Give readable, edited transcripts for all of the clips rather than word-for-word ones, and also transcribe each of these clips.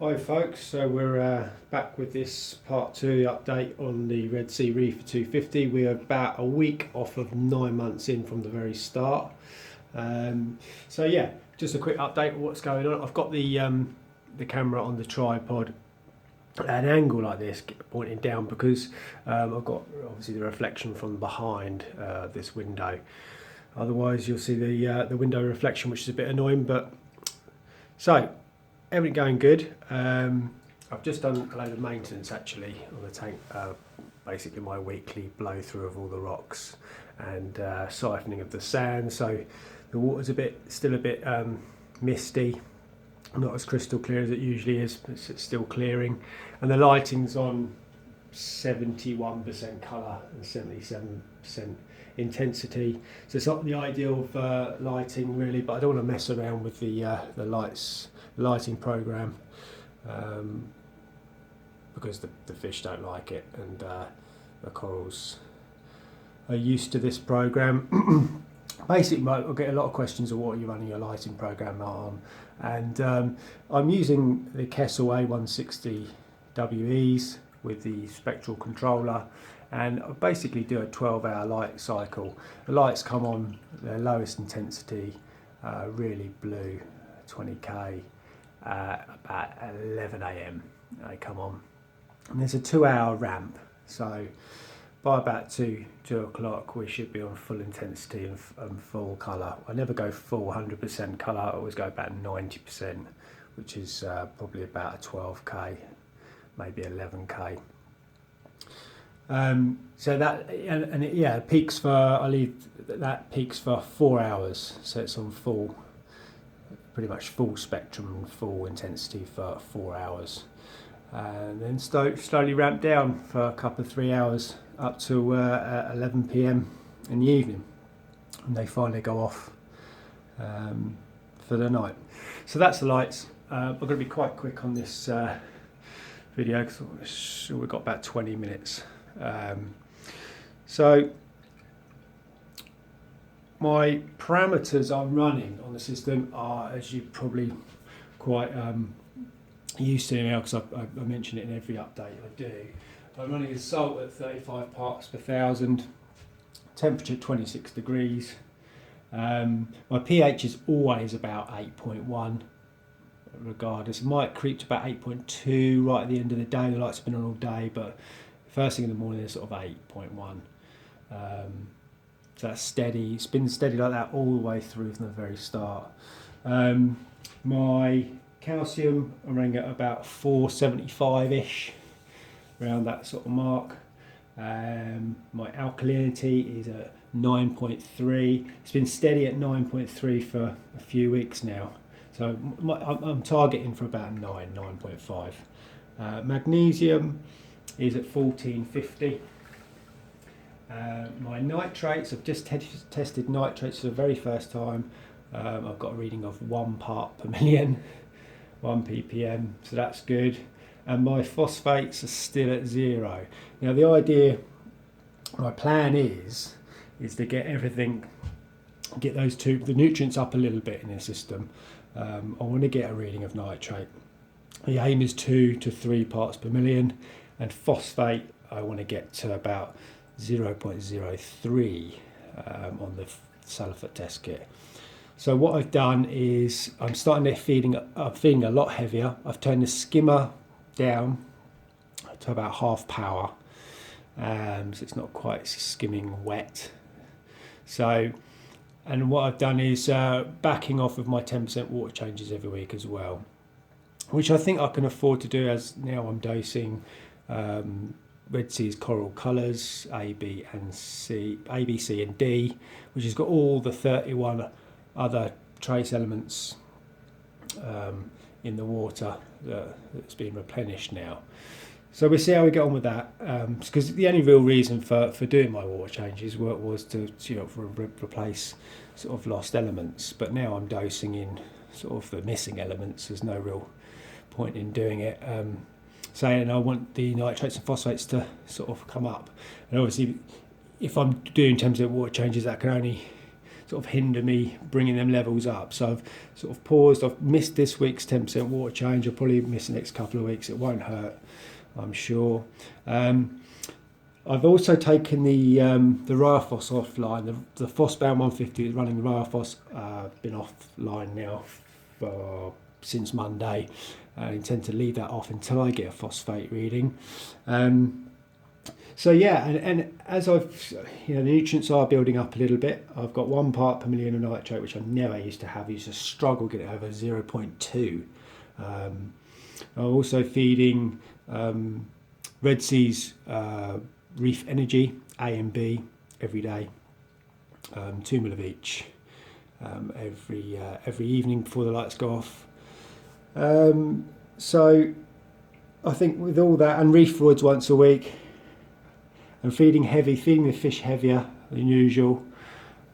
Hi folks, so we're back with this part 2 update on the Sea REEFER 250. We're about a week off of 9 months in from the very start. So yeah, just a quick update of what's going on. I've got the camera on the tripod at an angle like this, pointing down, because I've got obviously the reflection from behind this window. Otherwise you'll see the window reflection, which is a bit annoying, but so everything going good. I've just done a load of maintenance actually on the tank, basically my weekly blow through of all the rocks and siphoning of the sand, so the water's still a bit misty, not as crystal clear as it usually is, but it's still clearing, and the lighting's on 71% colour and 77% intensity, so it's not the ideal lighting really, but I don't want to mess around with the lighting program because the fish don't like it, and the corals are used to this program. Basically, I'll get a lot of questions of what you're running your lighting program on, and I'm using the Kessel A160 WEs with the spectral controller, and I basically do a 12-hour light cycle. The lights come on their lowest intensity, really blue, 20k, about 11 AM they come on, and there's a 2-hour ramp, so by about 2 o'clock we should be on full intensity and full colour. I never go full 100% colour, I always go about 90%, which is probably about a 12k, maybe 11k. So that, and it, yeah, peaks for, I leave that peaks for 4 hours, so it's on full, pretty much full spectrum and full intensity for 4 hours, and then slowly ramp down for a couple of 3 hours up to 11 p.m. in the evening, and they finally go off for the night. So that's the lights. I'm going to be quite quick on this video because we've got about 20 minutes. So my parameters I'm running on the system are, as you probably quite used to now, because I mention it in every update I do. I'm running a salt at 35 parts per thousand, temperature 26 degrees. My pH is always about 8.1 regardless. It might creep to about 8.2 right at the end of the day. The lights have been on all day, but first thing in the morning is sort of 8.1. So that's steady. It's been steady like that all the way through from the very start. My calcium, I'm running at about 475-ish, around that sort of mark. My alkalinity is at 9.3. It's been steady at 9.3 for a few weeks now. So I'm targeting for about 9.5. Magnesium is at 1450. My nitrates, I've just tested nitrates for the very first time. I've got a reading of 1 part per million, 1 ppm, so that's good. And my phosphates are still at 0. Now the idea, my plan is to get the nutrients up a little bit in the system. I want to get a reading of nitrate. The aim is 2 to 3 parts per million, and phosphate I want to get to about 0.03 on the Salifert test kit. So what I've done is I'm feeding a lot heavier. I've turned the skimmer down to about half power, so it's not quite skimming wet. So, and what I've done is backing off of my 10% water changes every week as well, which I think I can afford to do, as now I'm dosing Red Sea's coral colours, A, B, C, and D, which has got all the 31 other trace elements in the water that's been replenished now. So we'll see how we get on with that, because the only real reason for doing my water changes was to replace sort of lost elements, but now I'm dosing in sort of the missing elements. There's no real point in doing it. Saying I want the nitrates and phosphates to sort of come up, and obviously if I'm doing 10% water changes, sort of hinder me bringing them levels up. So I've sort of paused. I've missed this week's 10% water change. I'll probably miss the next couple of weeks. It won't hurt, I'm sure. I've also taken the Ryofos offline. The Phosbound 150 is running the Ryofos. Been offline now since Monday. I intend to leave that off until I get a phosphate reading. So yeah, and as I've, the nutrients are building up a little bit. I've got 1 part per million of nitrate, which I never used to have. I used to struggle getting over 0.2. I'm also feeding Red Sea's Reef Energy A and B every day, 2 mil of each, every evening before the lights go off. So I think with all that, and reef fluids once a week, and feeding the fish heavier than usual,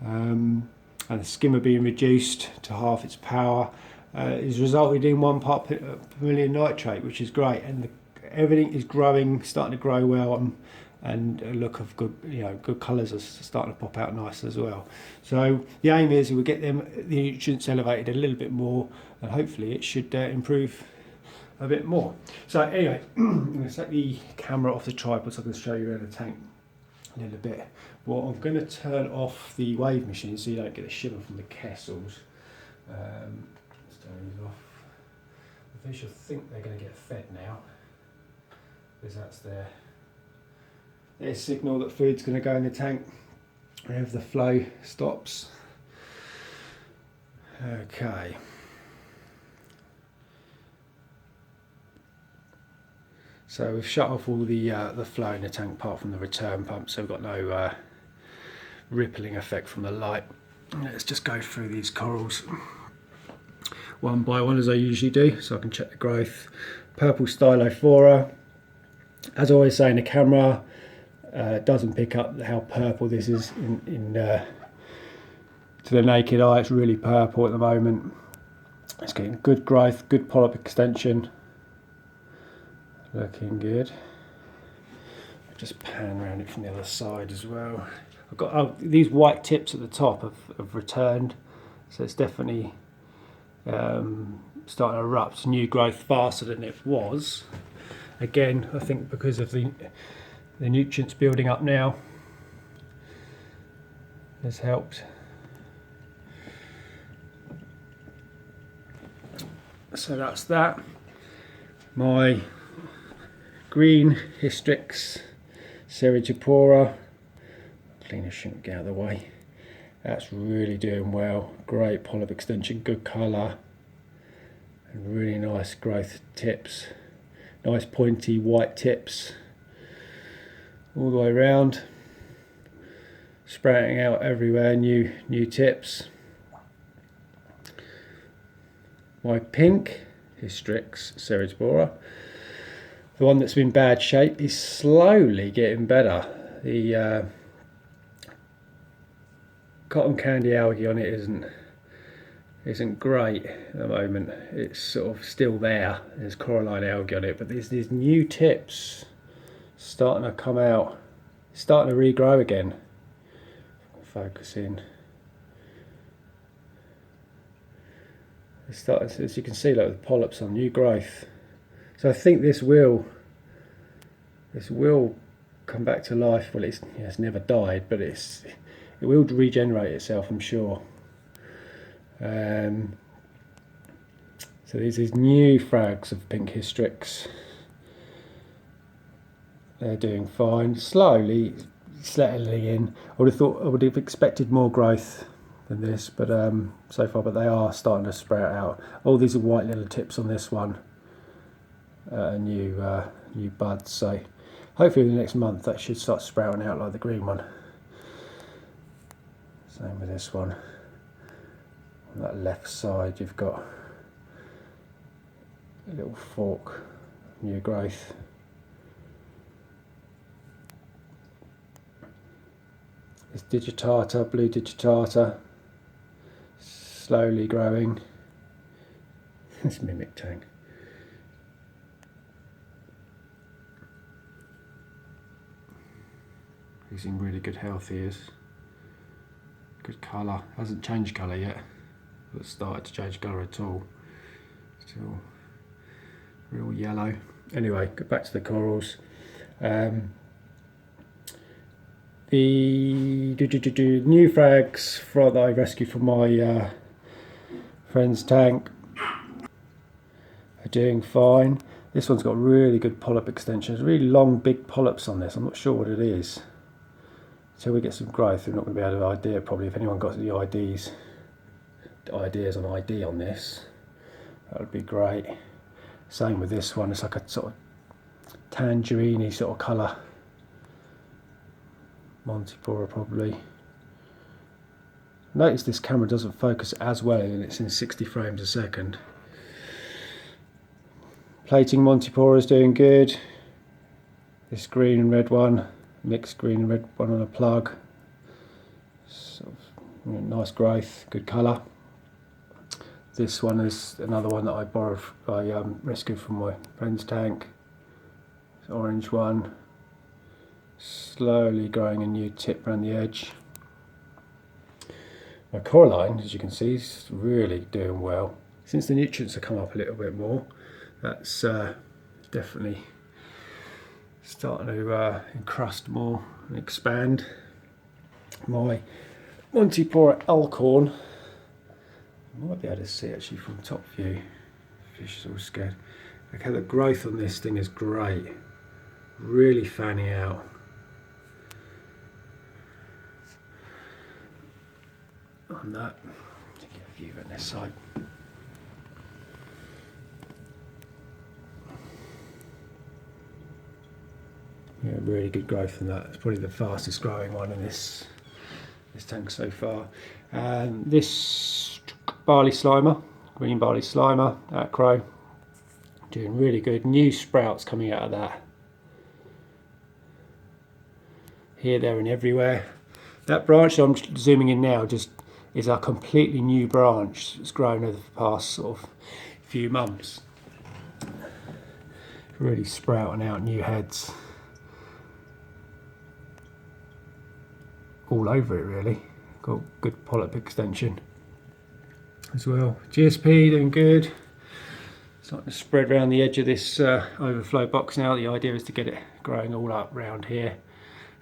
and the skimmer being reduced to half its power, is resulted in 1 part per million nitrate, which is great, and everything is growing, starting to grow well, and a look of good, good colours are starting to pop out nice as well. So the aim is we'll get the nutrients elevated a little bit more, and hopefully it should improve a bit more. So anyway, I'm going to take the camera off the tripod so I can show you around the tank a little bit. Well, I'm going to turn off the wave machine so you don't get the shimmer from the Kessels. Let's turn these off. The fish, I think they're going to get fed now, because that's their signal that food's going to go in the tank whenever the flow stops. Okay. So we've shut off all the flow in the tank apart from the return pump, so we've got no rippling effect from the light. Let's just go through these corals one by one as I usually do, so I can check the growth. Purple Stylophora. As I always say in the camera, doesn't pick up how purple this is to the naked eye. It's really purple at the moment. It's getting good growth, good polyp extension. Looking good. I'll just pan around it from the other side as well. I've got these white tips at the top have returned, so it's definitely starting to erupt new growth faster than it was. Again, I think because of the nutrients building up now has helped. So that's that. My green Hystrix Cerigipora, clean the shrimp, get out of the way. That's really doing well. Great polyp extension, good colour, and really nice growth tips. Nice pointy white tips all the way around, sprouting out everywhere, new tips. My pink Hystrix Cerigipora, the one that's in bad shape, is slowly getting better. The cotton candy algae on it isn't great at the moment. It's sort of still there. There's coralline algae on it, but there's these new tips starting to come out, starting to regrow again. Focus in. It's starting, as you can see, like the polyps on new growth. So I think this will come back to life. Well, it's never died, but it will regenerate itself, I'm sure. So these new frags of pink Hystrix. They're doing fine, slowly settling in. I would have expected more growth than this, but so far, but they are starting to sprout out. All these are white little tips on this one. New buds, so hopefully in the next month that should start sprouting out like the green one. Same with this one. On that left side you've got a little fork, new growth. This digitata, blue digitata, slowly growing. This mimic tank. He's in really good health, he is. Good colour. Hasn't changed colour yet. But started to change colour at all. Still real yellow. Anyway, go back to the corals. The new frags that I rescued from my friend's tank are doing fine. This one's got really good polyp extensions, really long big polyps on this. I'm not sure what it is. Until we get some growth, we're not going to be able to idea probably. If anyone got the ideas on ID on this, that would be great. Same with this one, it's like a sort of tangerine-y sort of colour. Montipora probably. Notice this camera doesn't focus as well and it's in 60 frames a second. Plating Montipora is doing good. This green and red one, mixed green and red one on a plug. Sort of, nice growth, good colour. This one is another one that I rescued from my friend's tank. It's an orange one. Slowly growing a new tip around the edge. My coralline, as you can see, is really doing well. Since the nutrients have come up a little bit more, that's definitely starting to encrust more and expand. My Montipora elkhorn, I might be able to see actually from top view. Fish is all scared. Okay, the growth on this thing is great. Really fanning out. On that, to get a view on this side. Yeah, really good growth in that. It's probably the fastest growing one in this tank so far. And this barley slimer, green barley slimer, acro, doing really good. New sprouts coming out of that. Here, there and everywhere. That branch I'm zooming in now just is a completely new branch. It's grown over the past sort of few months. Really sprouting out new heads. All over it really. Got good polyp extension as well. GSP doing good. Starting to spread around the edge of this overflow box now. The idea is to get it growing all up around here.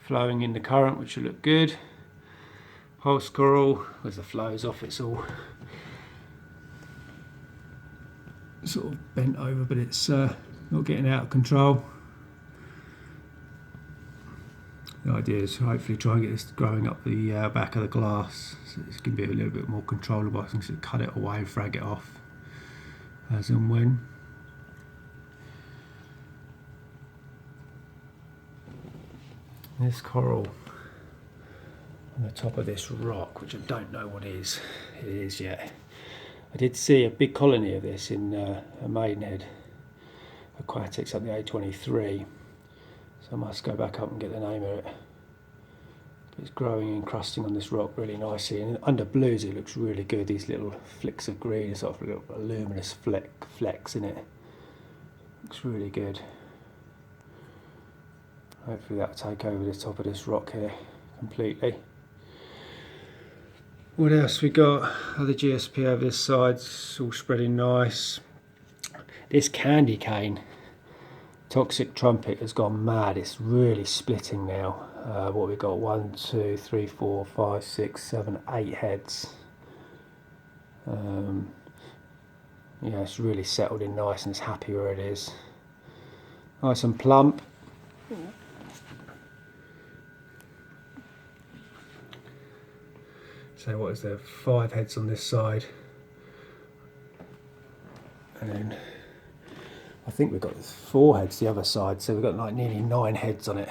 Flowing in the current, which will look good. Pulse coral, as the flows off, it's all sort of bent over, but it's not getting out of control. The idea is to hopefully try and get this growing up the back of the glass, so it's going to be a little bit more controllable. I can sort of cut it away, frag it off as and when. This coral on the top of this rock, which I don't know what it is yet. I did see a big colony of this in a Maidenhead Aquatics up the A23, so I must go back up and get the name of it. But it's growing and encrusting on this rock really nicely, and under blues it looks really good. These little flicks of green, sort of little luminous flecks in it. Looks really good. Hopefully that'll take over the top of this rock here completely. What else we got? Other GSP over this side, it's all spreading nice. This candy cane, toxic trumpet, has gone mad. It's really splitting now. What we got? 1, 2, 3, 4, 5, 6, 7, 8 heads. Yeah, it's really settled in nice and it's happy where it is. Nice and plump. So what is there? 5 heads on this side, and then I think we've got 4 heads the other side, so we've got like nearly 9 heads on it.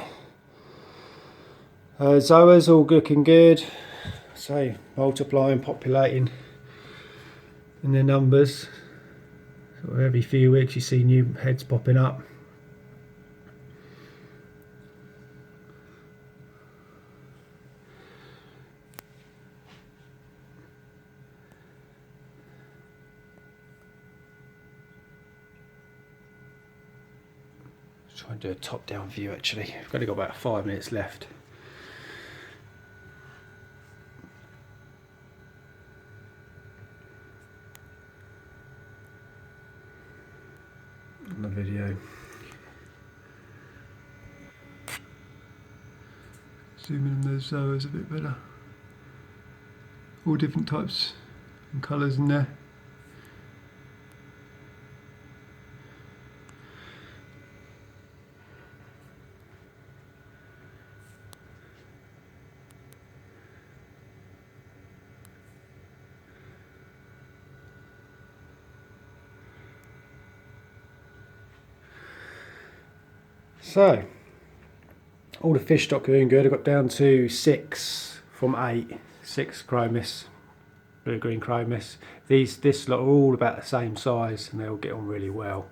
Zoas all looking good, so multiplying, populating in their numbers. So every few weeks you see new heads popping up. Try and do a top-down view actually. We've only got about 5 minutes left. on the video. Zoom in on those zoas a bit better. All different types and colours in there. So, all the fish stock are doing good. I got down to 6 from 8. 6 chromis, blue-green chromis. This lot are all about the same size and they all get on really well.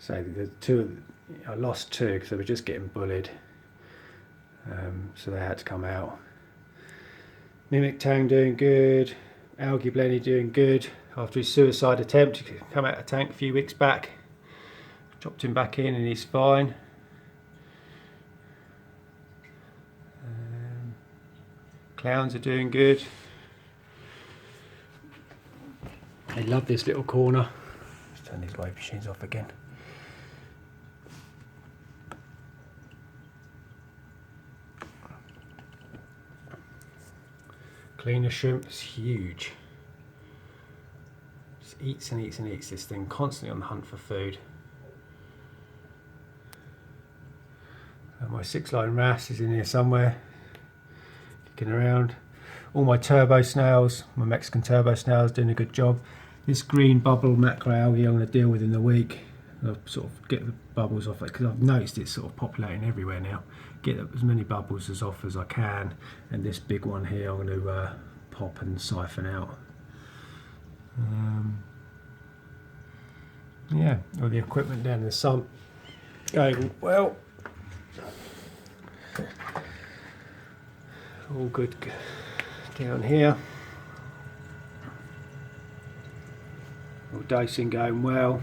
So the two, I lost 2 because they were just getting bullied. So they had to come out. Mimic Tang doing good. Algae Blenny doing good. After his suicide attempt, he came out of the tank a few weeks back. Dropped him back in and he's fine. Clowns are doing good. They love this little corner. Let's turn these wave machines off again. Cleaner shrimp is huge. Just eats and eats and eats this thing, constantly on the hunt for food. My 6-line wrasse is in here somewhere, kicking around. All my turbo snails, my Mexican turbo snails, doing a good job. This green bubble macroalgae I'm going to deal with in the week. I'll sort of get the bubbles off it because I've noticed it's sort of populating everywhere now. Get as many bubbles off as I can, and this big one here I'm going to pop and siphon out. Yeah, all the equipment down in the sump going well. All good down here. All dosing going well.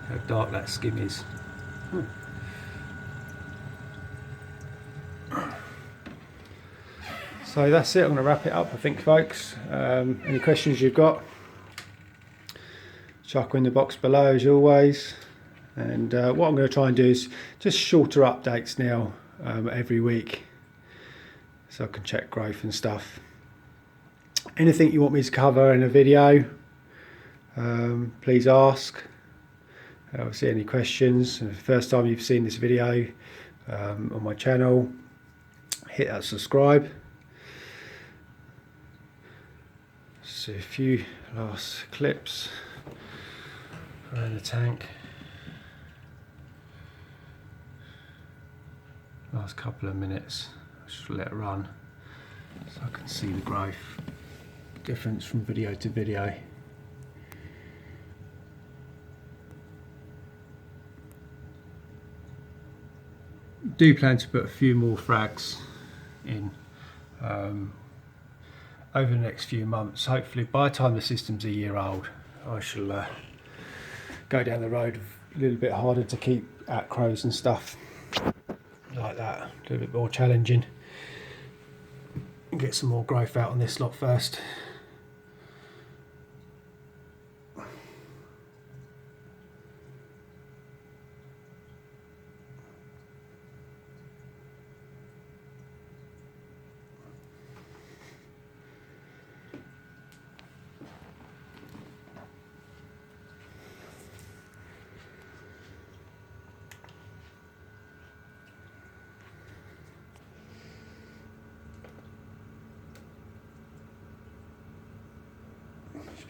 How dark that skim is. So that's it, I'm going to wrap it up I think, folks. Any questions you've got, chuck in the box below as always. And what I'm going to try and do is just shorter updates now every week, so I can check growth and stuff. Anything you want me to cover in a video, please ask. Obviously any questions. If the first time you've seen this video on my channel, hit that subscribe. So a few last clips around the tank. Last couple of minutes, just let it run so I can see the growth difference from video to video. Do plan to put a few more frags in over the next few months. Hopefully by the time the system's a year old, I shall go down the road a little bit harder to keep acros and stuff like that, a little bit more challenging, and get some more growth out on this lot first.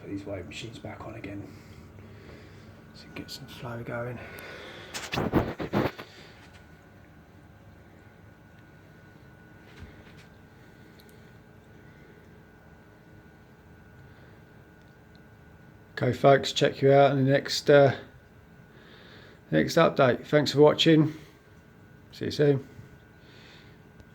Put these wave machines back on again so get some flow going. Okay folks, check you out in the next update. Thanks for watching. See you soon.